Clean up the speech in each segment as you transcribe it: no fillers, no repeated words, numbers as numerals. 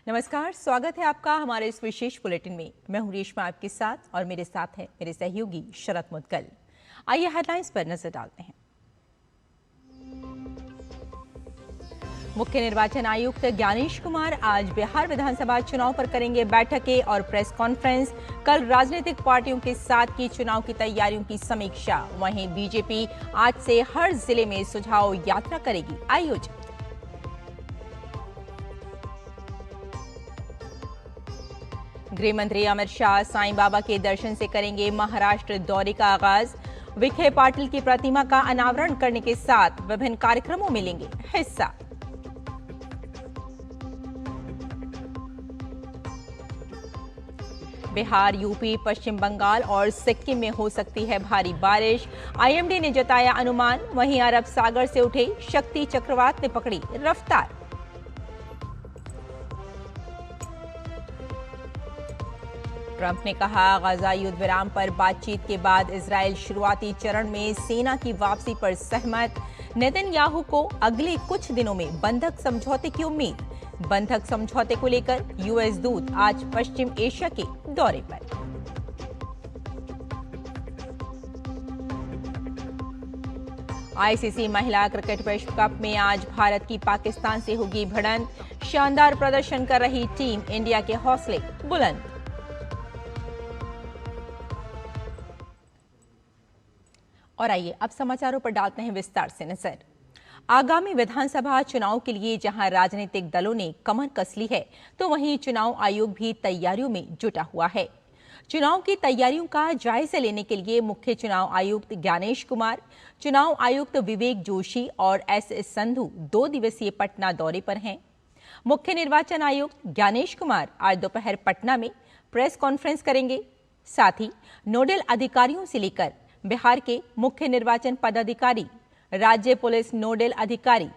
नमस्कार, स्वागत है आपका हमारे इस विशेष बुलेटिन में। मैं हूं रेशमा आपके साथ और मेरे साथ है मेरे सहयोगी शरद मुदगल। आइए हेडलाइंस पर नजर डालते हैं। मुख्य निर्वाचन आयुक्त ज्ञानेश कुमार आज बिहार विधानसभा चुनाव पर करेंगे बैठकें और प्रेस कॉन्फ्रेंस। कल राजनीतिक पार्टियों के साथ की चुनाव की तैयारियों की समीक्षा। वहीं बीजेपी आज से हर जिले में सुझाव यात्रा करेगी आयोजित। गृह मंत्री अमित शाह साईं बाबा के दर्शन से करेंगे महाराष्ट्र दौरे का आगाज। विखे पाटिल की प्रतिमा का अनावरण करने के साथ विभिन्न कार्यक्रमों में लेंगे हिस्सा। बिहार, यूपी, पश्चिम बंगाल और सिक्किम में हो सकती है भारी बारिश। आईएमडी ने जताया अनुमान। वहीं अरब सागर से उठे शक्ति चक्रवात ने पकड़ी रफ्तार। ट्रंप ने कहा, गाजा युद्ध विराम पर बातचीत के बाद इजरायल शुरुआती चरण में सेना की वापसी पर सहमत। नेतन्याहू को अगले कुछ दिनों में बंधक समझौते की उम्मीद। बंधक समझौते को लेकर यूएस दूत आज पश्चिम एशिया के दौरे पर। आईसीसी महिला क्रिकेट विश्व कप में आज भारत की पाकिस्तान से होगी भिड़ंत। शानदार प्रदर्शन कर रही टीम इंडिया के हौसले बुलंद। और आइए अब समाचारों पर डालते हैं विस्तार से नजर। आगामी विधानसभा चुनाव के लिए जहां राजनीतिक दलों ने कमर कस ली है, तो वहीं चुनाव आयोग भी तैयारियों में जुटा हुआ है। चुनाव की तैयारियों का जायजा लेने के लिए मुख्य चुनाव आयुक्त ज्ञानेश कुमार, चुनाव आयुक्त विवेक जोशी और एस संधू 2 दिवसीय पटना दौरे पर हैं। मुख्य निर्वाचन आयुक्त ज्ञानेश कुमार आज दोपहर पटना में प्रेस कॉन्फ्रेंस करेंगे। साथ ही नोडल अधिकारियों से लेकर बिहार के मुख्य निर्वाचन पदाधिकारी, राज्य पुलिस नोडल अधिकारी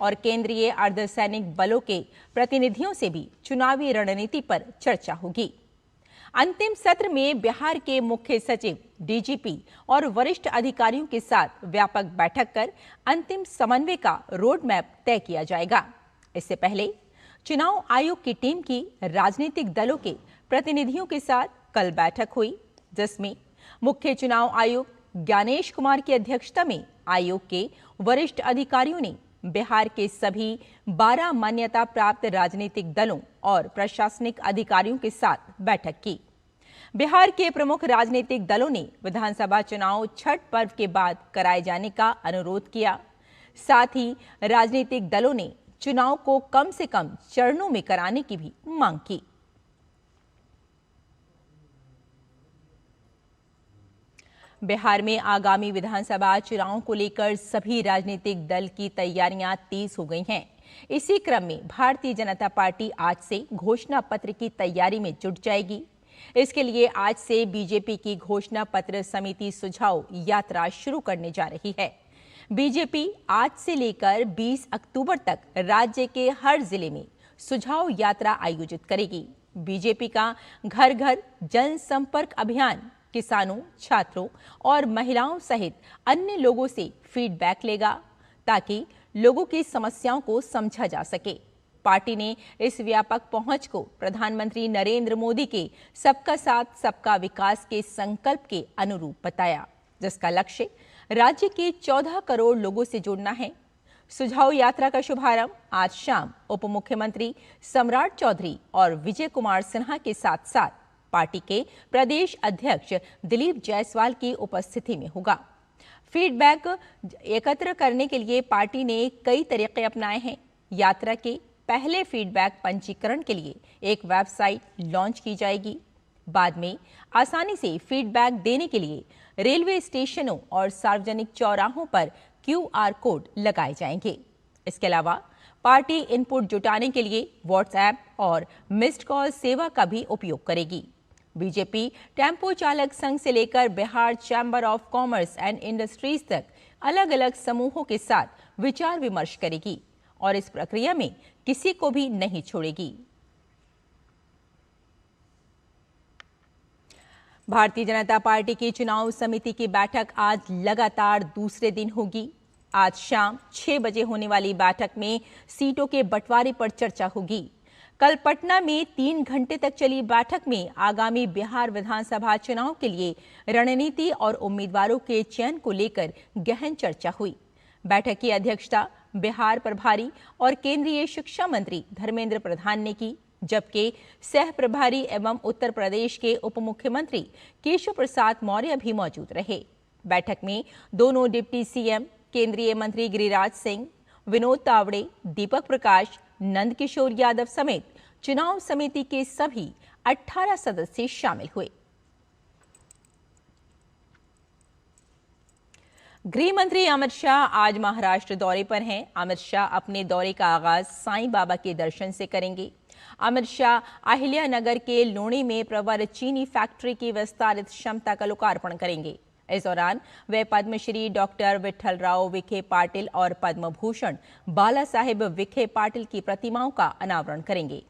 और केंद्रीय अर्धसैनिक बलों के प्रतिनिधियों से भी चुनावी रणनीति पर चर्चा होगी। अंतिम सत्र में बिहार के मुख्य सचिव, डीजीपी और वरिष्ठ अधिकारियों के साथ व्यापक बैठक कर अंतिम समन्वय का रोड मैप तय किया जाएगा। इससे पहले चुनाव आयोग की टीम की राजनीतिक दलों के प्रतिनिधियों के साथ कल बैठक हुई, जिसमें मुख्य चुनाव आयुक्त ज्ञानेश कुमार की अध्यक्षता में आयोग के वरिष्ठ अधिकारियों ने बिहार के सभी 12 मान्यता प्राप्त राजनीतिक दलों और प्रशासनिक अधिकारियों के साथ बैठक की। बिहार के प्रमुख राजनीतिक दलों ने विधानसभा चुनाव छठ पर्व के बाद कराए जाने का अनुरोध किया। साथ ही राजनीतिक दलों ने चुनाव को कम से कम चरणों में कराने की भी मांग की। बिहार में आगामी विधानसभा चुनाव को लेकर सभी राजनीतिक दल की तैयारियां तेज हो गई हैं। इसी क्रम में भारतीय जनता पार्टी आज से घोषणा पत्र की तैयारी में जुट जाएगी। इसके लिए आज से बीजेपी की घोषणा पत्र समिति सुझाव यात्रा शुरू करने जा रही है। बीजेपी आज से लेकर 20 अक्टूबर तक राज्य के हर जिले में सुझाव यात्रा आयोजित करेगी। बीजेपी का घर घर जनसंपर्क अभियान किसानों, छात्रों और महिलाओं सहित अन्य लोगों से फीडबैक लेगा, ताकि लोगों की समस्याओं को समझा जा सके। पार्टी ने इस व्यापक पहुंच को प्रधानमंत्री नरेंद्र मोदी के सबका साथ सबका विकास के संकल्प के अनुरूप बताया, जिसका लक्ष्य राज्य के 14 करोड़ लोगों से जुड़ना है। सुझाव यात्रा का शुभारंभ आज शाम उप मुख्यमंत्री सम्राट चौधरी और विजय कुमार सिन्हा के साथ साथ पार्टी के प्रदेश अध्यक्ष दिलीप जायसवाल की उपस्थिति में होगा। फीडबैक एकत्र करने के लिए पार्टी ने कई तरीके अपनाए हैं। यात्रा के पहले फीडबैक पंजीकरण के लिए एक वेबसाइट लॉन्च की जाएगी। बाद में आसानी से फीडबैक देने के लिए रेलवे स्टेशनों और सार्वजनिक चौराहों पर QR कोड लगाए जाएंगे। इसके अलावा पार्टी इनपुट जुटाने के लिए व्हाट्सएप और मिस्ड कॉल सेवा का भी उपयोग करेगी। बीजेपी टेम्पो चालक संघ से लेकर Bihar chamber of commerce and industries तक अलग अलग समूहों के साथ विचार विमर्श करेगी और इस प्रक्रिया में किसी को भी नहीं छोड़ेगी। भारतीय जनता पार्टी की चुनाव समिति की बैठक आज लगातार दूसरे दिन होगी। आज शाम 6 बजे होने वाली बैठक में सीटों के बंटवारे पर चर्चा होगी। कल पटना में 3 घंटे तक चली बैठक में आगामी बिहार विधानसभा चुनाव के लिए रणनीति और उम्मीदवारों के चयन को लेकर गहन चर्चा हुई। बैठक की अध्यक्षता बिहार प्रभारी और केंद्रीय शिक्षा मंत्री धर्मेंद्र प्रधान ने की, जबकि सह प्रभारी एवं उत्तर प्रदेश के उप मुख्यमंत्री केशव प्रसाद मौर्य भी मौजूद रहे। बैठक में दोनों डिप्टी सीएम, केंद्रीय मंत्री गिरिराज सिंह, विनोद तावड़े, दीपक प्रकाश, नंदकिशोर यादव समेत चुनाव समिति के सभी 18 सदस्य शामिल हुए। गृह मंत्री अमित शाह आज महाराष्ट्र दौरे पर हैं। अमित शाह अपने दौरे का आगाज साईं बाबा के दर्शन से करेंगे। अमित शाह अहिल्यानगर के लोणी में प्रवर चीनी फैक्ट्री की विस्तारित क्षमता का लोकार्पण करेंगे। इस दौरान वे पद्मश्री डॉक्टर विठलराव विखे पाटिल और पद्म भूषण बाला साहेब विखे पाटिल की प्रतिमाओं का अनावरण करेंगे।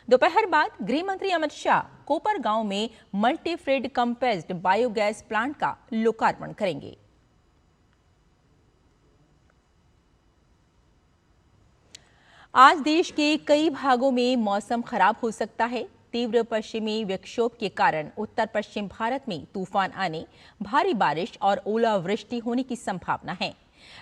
दोपहर बाद गृह मंत्री अमित शाह कोपरगांव में मल्टीफ्रेड कंप्रेस्ड बायोगैस प्लांट का लोकार्पण करेंगे। आज देश के कई भागों में मौसम खराब हो सकता है। तीव्र पश्चिमी विक्षोभ के कारण उत्तर पश्चिम भारत में तूफान आने, भारी बारिश और ओलावृष्टि होने की संभावना है।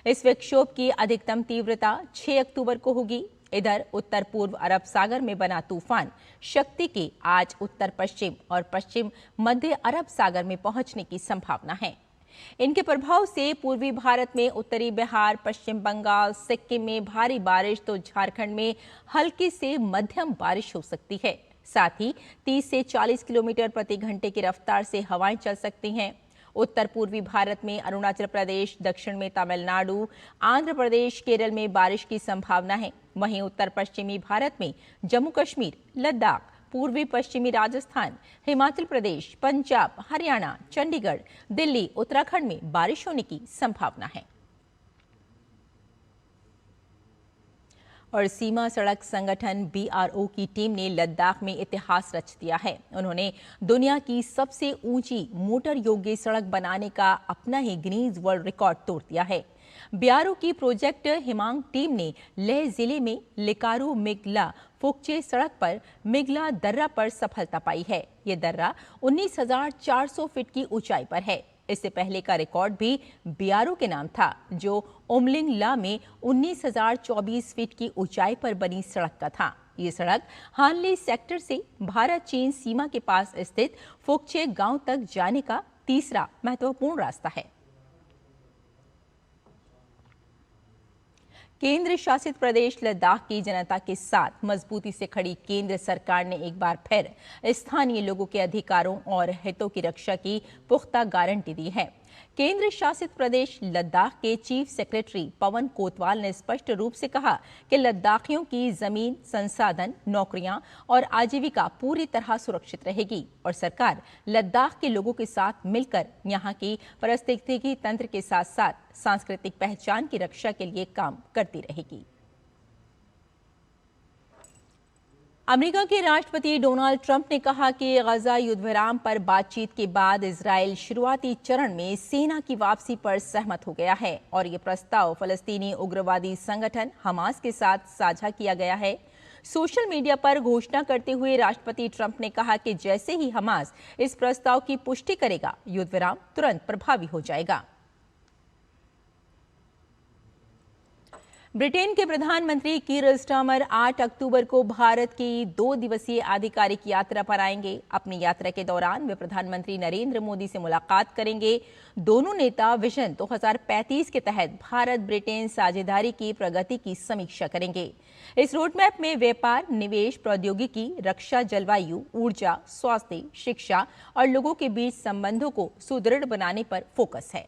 इस विक्षोभ की अधिकतम तीव्रता 6 अक्टूबर को होगी। इधर उत्तर पूर्व अरब सागर में बना तूफान शक्ति के आज उत्तर पश्चिम और पश्चिम मध्य अरब सागर में पहुंचने की संभावना है। इनके प्रभाव से पूर्वी भारत में उत्तरी बिहार, पश्चिम बंगाल, सिक्किम में भारी बारिश तो झारखंड में हल्की से मध्यम बारिश हो सकती है। साथ ही 30 से 40 किलोमीटर प्रति घंटे की रफ्तार से हवाएं चल सकती हैं। उत्तर पूर्वी भारत में अरुणाचल प्रदेश, दक्षिण में तमिलनाडु, आंध्र प्रदेश, केरल में बारिश की संभावना है। वहीं उत्तर पश्चिमी भारत में जम्मू कश्मीर, लद्दाख, पूर्वी पश्चिमी राजस्थान, हिमाचल प्रदेश, पंजाब, हरियाणा, चंडीगढ़, दिल्ली, उत्तराखंड में बारिश होने की संभावना है। और सीमा सड़क संगठन BRO की टीम ने लद्दाख में इतिहास रच दिया है। उन्होंने दुनिया की सबसे ऊंची मोटर योग्य सड़क बनाने का अपना ही गिनीज वर्ल्ड रिकॉर्ड तोड़ दिया है। BRO की प्रोजेक्ट हिमांग टीम ने लेह जिले में लिकारू मिगला फोकचे सड़क पर मिगला दर्रा पर सफलता पाई है। ये दर्रा 19,400 फीट की ऊंचाई पर है। इससे पहले का रिकॉर्ड भी BRO के नाम था, जो ओमलिंग ला में 19,024 फीट की ऊंचाई पर बनी सड़क का था। ये सड़क हानली सेक्टर से भारत चीन सीमा के पास स्थित फोकचे गांव तक जाने का तीसरा महत्वपूर्ण रास्ता है। केंद्र शासित प्रदेश लद्दाख की जनता के साथ मजबूती से खड़ी केंद्र सरकार ने एक बार फिर स्थानीय लोगों के अधिकारों और हितों की रक्षा की पुख्ता गारंटी दी है। केंद्र शासित प्रदेश लद्दाख के चीफ सेक्रेटरी पवन कोतवाल ने स्पष्ट रूप से कहा कि लद्दाखियों की जमीन, संसाधन, नौकरियां और आजीविका पूरी तरह सुरक्षित रहेगी और सरकार लद्दाख के लोगों के साथ मिलकर यहां की पारिस्थितिकी तंत्र के साथ साथ सांस्कृतिक पहचान की रक्षा के लिए काम करती रहेगी। अमेरिका के राष्ट्रपति डोनाल्ड ट्रंप ने कहा कि गजा युद्ध विराम पर बातचीत के बाद इजराइल शुरुआती चरण में सेना की वापसी पर सहमत हो गया है और ये प्रस्ताव फलस्तीनी उग्रवादी संगठन हमास के साथ साझा किया गया है। सोशल मीडिया पर घोषणा करते हुए राष्ट्रपति ट्रंप ने कहा कि जैसे ही हमास इस प्रस्ताव की पुष्टि करेगा, युद्ध विराम तुरंत प्रभावी हो जाएगा। ब्रिटेन के प्रधानमंत्री कीर स्टारमर 8 अक्टूबर को भारत की 2 दिवसीय आधिकारिक यात्रा पर आएंगे। अपनी यात्रा के दौरान वे प्रधानमंत्री नरेंद्र मोदी से मुलाकात करेंगे। दोनों नेता विजन 2035 के तहत भारत ब्रिटेन साझेदारी की प्रगति की समीक्षा करेंगे। इस रोडमैप में व्यापार, निवेश, प्रौद्योगिकी, रक्षा, जलवायु, ऊर्जा, स्वास्थ्य, शिक्षा और लोगों के बीच संबंधों को सुदृढ़ बनाने पर फोकस है।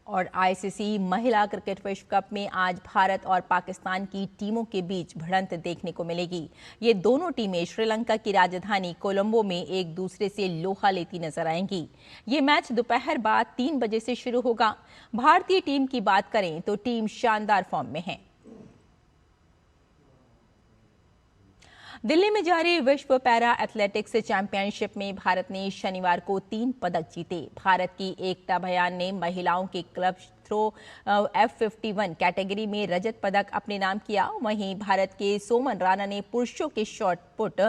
और ICC महिला क्रिकेट विश्व कप में आज भारत और पाकिस्तान की टीमों के बीच भिड़ंत देखने को मिलेगी। ये दोनों टीमें श्रीलंका की राजधानी कोलंबो में एक दूसरे से लोहा लेती नजर आएंगी। ये मैच दोपहर बाद 3 बजे से शुरू होगा। भारतीय टीम की बात करें तो टीम शानदार फॉर्म में है। दिल्ली में जारी विश्व पैरा एथलेटिक्स चैंपियनशिप में भारत ने शनिवार को 3 पदक जीते। भारत की एकता भयान ने महिलाओं के क्लब थ्रो F51 कैटेगरी में रजत पदक अपने नाम किया। वहीं भारत के सोमन राणा ने पुरुषों के शॉट पुट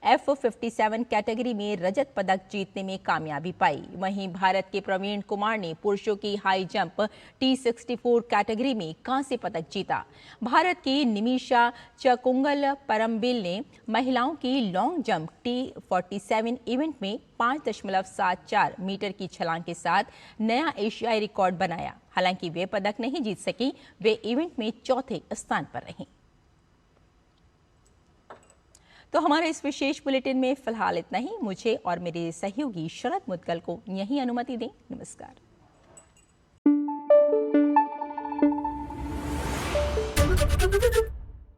F57 कैटेगरी में रजत पदक जीतने में कामयाबी पाई। वहीं भारत के प्रवीण कुमार ने पुरुषों की हाई जंप T64 कैटेगरी में कांस्य पदक जीता। भारत की निमिषा चकुंगल परमबिल ने महिलाओं की लॉन्ग जंप T47 इवेंट में 5.74 मीटर की छलांग के साथ नया एशियाई रिकॉर्ड बनाया। हालांकि वे पदक नहीं जीत सकी, वे इवेंट में चौथे स्थान पर रहीं। तो हमारे इस विशेष बुलेटिन में फिलहाल इतना ही। मुझे और मेरे सहयोगी शरद मुदगल को यहीं अनुमति दें। नमस्कार।